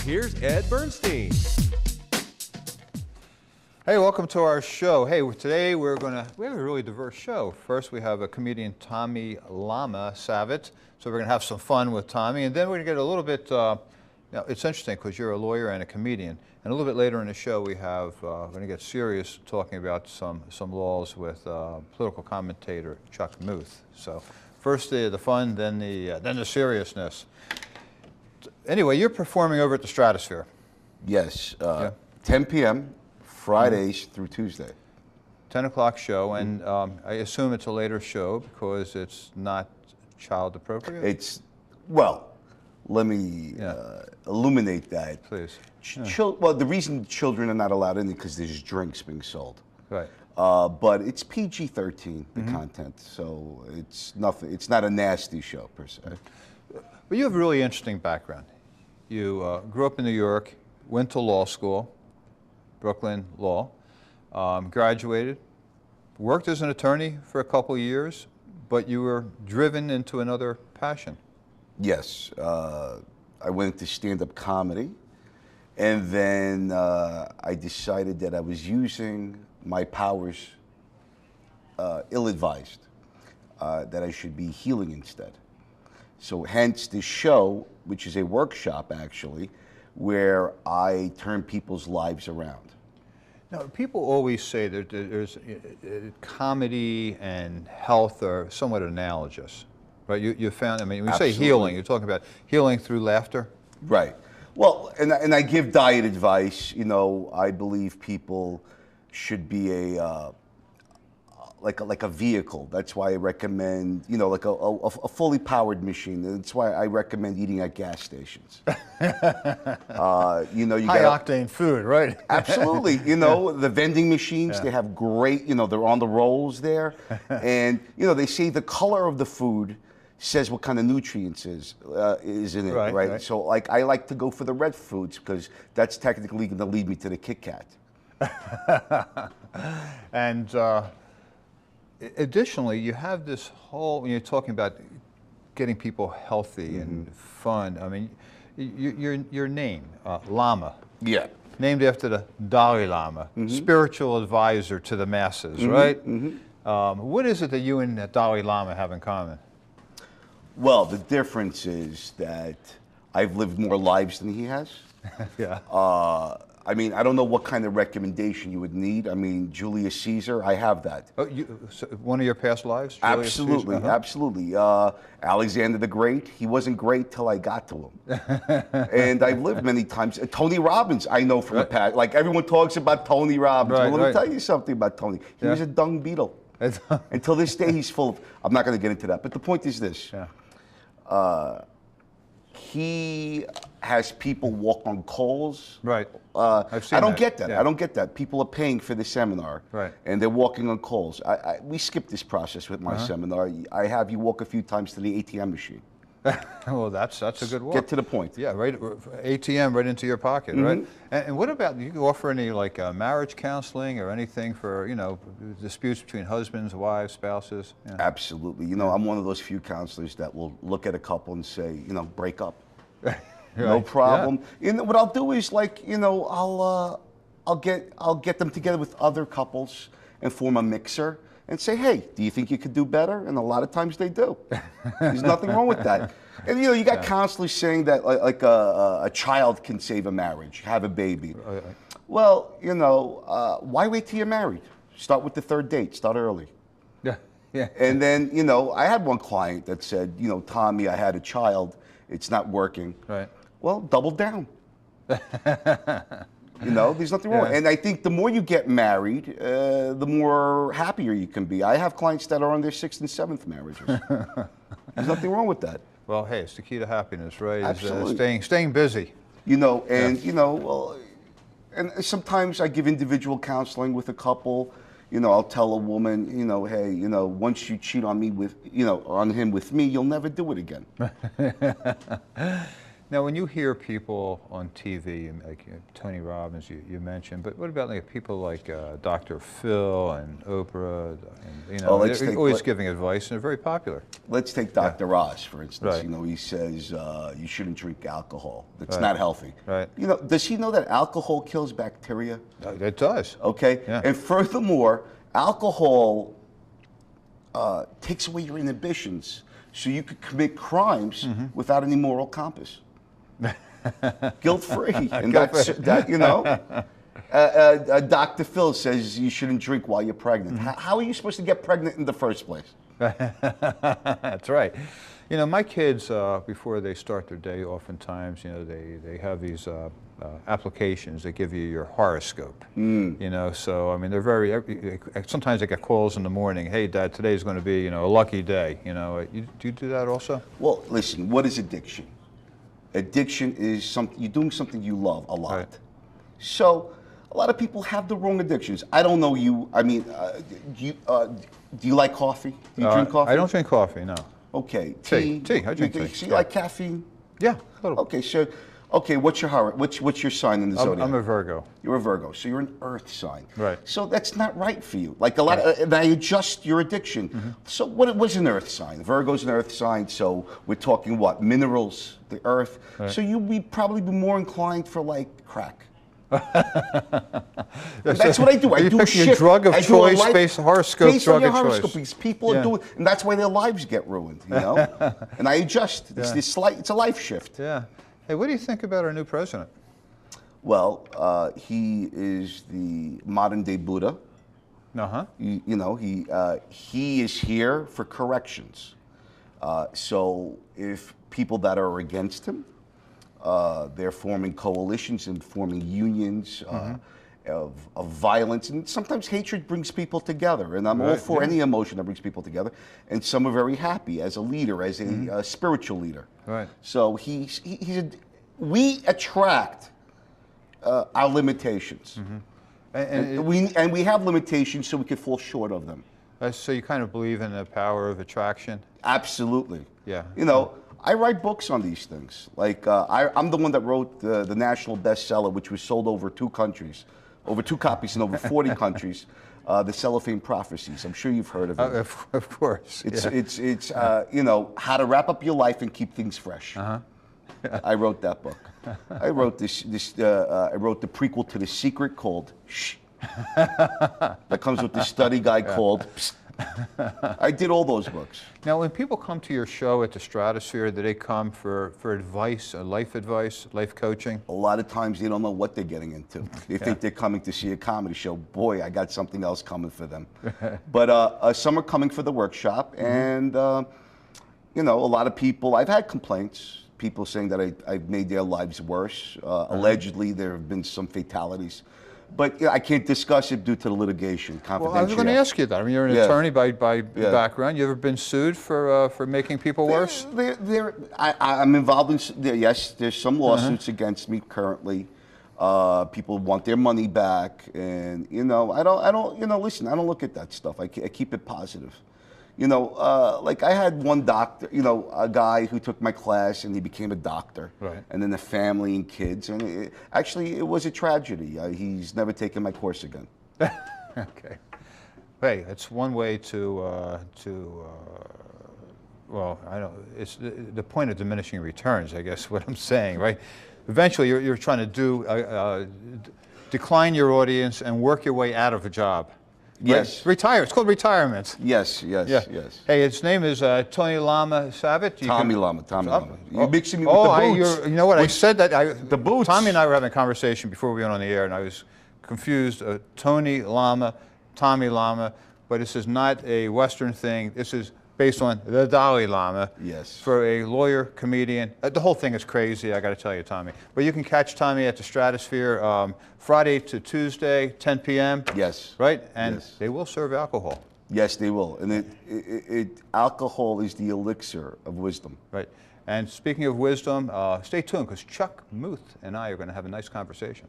here's Ed Bernstein. Hey, welcome to our show. Hey, today we have a really diverse show. First, we have a comedian, Lama Savitt. So we're going to have some fun with Tommy, and then we're going to get a little bit. It's interesting because you're a lawyer and a comedian. And a little bit later in the show, we're going to get serious, talking about some laws with political commentator Chuck Muth. So first the fun, then the seriousness. Anyway, you're performing over at the Stratosphere. Yes, 10 p.m. Fridays through Tuesday. 10 o'clock show, and I assume it's a later show because it's not child appropriate? Let me illuminate that. Please. Well, the reason children are not allowed in is because there's drinks being sold. Right. But it's PG-13, the content, so it's nothing. It's not a nasty show per se. But you have a really interesting background. You grew up in New York, went to law school, Brooklyn Law, graduated, worked as an attorney for a couple of years, but you were driven into another passion. Yes, I went into stand-up comedy, and then I decided that I was using my powers ill-advised, that I should be healing instead. So hence this show, which is a workshop actually, where I turn people's lives around. Now, people always say that there's comedy and health are somewhat analogous, right? You found, I mean, when you say healing, you're talking about healing through laughter? Right. Well, and I give diet advice. You know, I believe people should be like a vehicle. That's why I recommend, you know, like a fully powered machine. That's why I recommend eating at gas stations. You know, you high octane food, right? Absolutely. You know, the vending machines, they have great, you know, they're on the rolls there. And, you know, they say the color of the food says what kind of nutrients is in it, right? So, like, I like to go for the red foods because that's technically going to lead me to the Kit Kat. And additionally, you have this whole, when you're talking about getting people healthy and fun, I mean, your name, Lama. Yeah. Named after the Dalai Lama, spiritual advisor to the masses, right? What is it that you and the Dalai Lama have in common? Well, the difference is that I've lived more lives than he has. Yeah. I mean, I don't know what kind of recommendation you would need. I mean, Julius Caesar, I have that. Oh, so one of your past lives? Julius Absolutely, Caesar? absolutely. Alexander the Great, he wasn't great till I got to him. And I've lived many times. Tony Robbins, I know from the past. Like, everyone talks about Tony Robbins. Well, let me tell you something about Tony. He was a dung beetle. Until this day, he's full of, I'm not going to get into that. But the point is this. He has people walk on coals. Right. I don't get that. Yeah. I don't get that. People are paying for the seminar. Right. And they're walking on coals. We skip this process with my seminar. I have you walk a few times to the ATM machine. Well, that's a good walk. Get to the point. Yeah, right. ATM right into your pocket, right? And what about, do you offer any like marriage counseling or anything for, you know, disputes between husbands, wives, spouses? Yeah. Absolutely. You know, I'm one of those few counselors that will look at a couple and say, you know, break up. No problem. Yeah. And what I'll do is, like, you know, I'll get them together with other couples and form a mixer and say, hey, do you think you could do better? And a lot of times they do. There's nothing wrong with that. And, you know, you got counselors saying that like a child can save a marriage, have a baby. Well, you know, why wait till you're married? Start with the third date. Start early. Yeah. And then, you know, I had one client that said, you know, Tommy, I had a child. It's not working. Right. Well, double down. You know, there's nothing wrong. And I think the more you get married, the more happier you can be. I have clients that are on their 6th and 7th marriages. There's nothing wrong with that. Well, hey, it's the key to happiness, right? Absolutely. Staying busy. You know, and you know, well, and sometimes I give individual counseling with a couple. You know, I'll tell a woman, you know, hey, you know, once you cheat on me with, you know, on him with me, you'll never do it again. Now, when you hear people on TV, like Tony Robbins, you mentioned, but what about like people like Dr. Phil and Oprah? And, they're always giving advice, and they're very popular. Let's take Dr. Oz, for instance. Right. You know, he says you shouldn't drink alcohol. That's not healthy. Right. You know, does he know that alcohol kills bacteria? It does. Okay. Yeah. And furthermore, alcohol takes away your inhibitions, so you could commit crimes without any moral compass. Guilt-free. And that, you know, Dr. Phil says you shouldn't drink while you're pregnant. How are you supposed to get pregnant in the first place? That's right. You know, my kids, before they start their day, oftentimes, you know, they have these applications that give you your horoscope. You know, so, I mean, they're very, sometimes they get calls in the morning, hey, Dad, today's going to be, you know, a lucky day. You know, do you do that also? Well, listen, what is addiction? Addiction is you're doing something you love a lot. Right. So a lot of people have the wrong addictions. I don't know you. I mean, do you like coffee? Do you drink coffee? I don't drink coffee, no. Okay. Tea. I drink tea. So you like caffeine? Yeah, a little. Okay, so what's your sign in the zodiac? I'm a Virgo. You're a Virgo, so you're an earth sign. Right. So that's not right for you. Like a lot of, they adjust your addiction. So what was an earth sign? Virgo's an earth sign, so we're talking what? Minerals, the earth. Right. So you'd probably be more inclined for like crack. That's what I do. I do a shift. Your drug of choice based horoscope based drug on your of horoscope, choice. Because people are doing, and that's why their lives get ruined. You know, and I adjust. It's a life shift. Yeah. Hey, what do you think about our new president? Well, he is the modern day Buddha. You know, he is here for corrections. So if people that are against him, they're forming coalitions and forming unions of violence, and sometimes hatred brings people together. And I'm all for any emotion that brings people together. And some are very happy as a leader, as a spiritual leader. Right. So we attract our limitations, and we have limitations, so we could fall short of them. So you kind of believe in the power of attraction? Absolutely. Yeah. You know, I write books on these things. Like I'm the one that wrote the national bestseller, which was sold over 2 countries, over 2 copies in over 40 countries. The Cellophane Prophecies. I'm sure you've heard of it. Of course. It's you know, how to wrap up your life and keep things fresh. I wrote that book. I wrote I wrote the prequel to The Secret called Shh. That comes with this study guide called Psst. I did all those books. Now, when people come to your show at the Stratosphere, do they come for advice, life coaching? A lot of times they don't know what they're getting into. They think they're coming to see a comedy show. Boy, I got something else coming for them. But some are coming for the workshop, and you know, a lot of people. I've had complaints. People saying that I've made their lives worse. Allegedly, there have been some fatalities. But I can't discuss it due to the litigation, confidentiality. Well, I was going to ask you that. I mean, you're an attorney by background. You ever been sued for making people worse? I'm involved in. Yes, there's some lawsuits against me currently. People want their money back, and you know, I don't. You know, listen, I don't look at that stuff. I keep it positive. You know, like I had one doctor, you know, a guy who took my class and he became a doctor. Right. And then the family and kids. And actually, it was a tragedy. He's never taken my course again. Okay. Hey, it's one way to well, I don't, it's the point of diminishing returns, I guess, what I'm saying, right? Eventually, you're trying to do, decline your audience and work your way out of a job. Yes. Right? Retire. It's called retirement. Yes. Yes. Hey, his name is Tony Lama Savitt. Tommy Lama. You're mixing me with the boots. You know what? I said that. The boots. Tommy and I were having a conversation before we went on the air, and I was confused. Tony Lama, Tommy Lama, but this is not a Western thing. This is based on the Dalai Lama. Yes. For a lawyer, comedian. The whole thing is crazy, I got to tell you, Tommy. But you can catch Tommy at the Stratosphere Friday to Tuesday, 10 p.m. Yes. Right? And they will serve alcohol. Yes, they will. And alcohol is the elixir of wisdom. Right. And speaking of wisdom, stay tuned because Chuck Muth and I are going to have a nice conversation.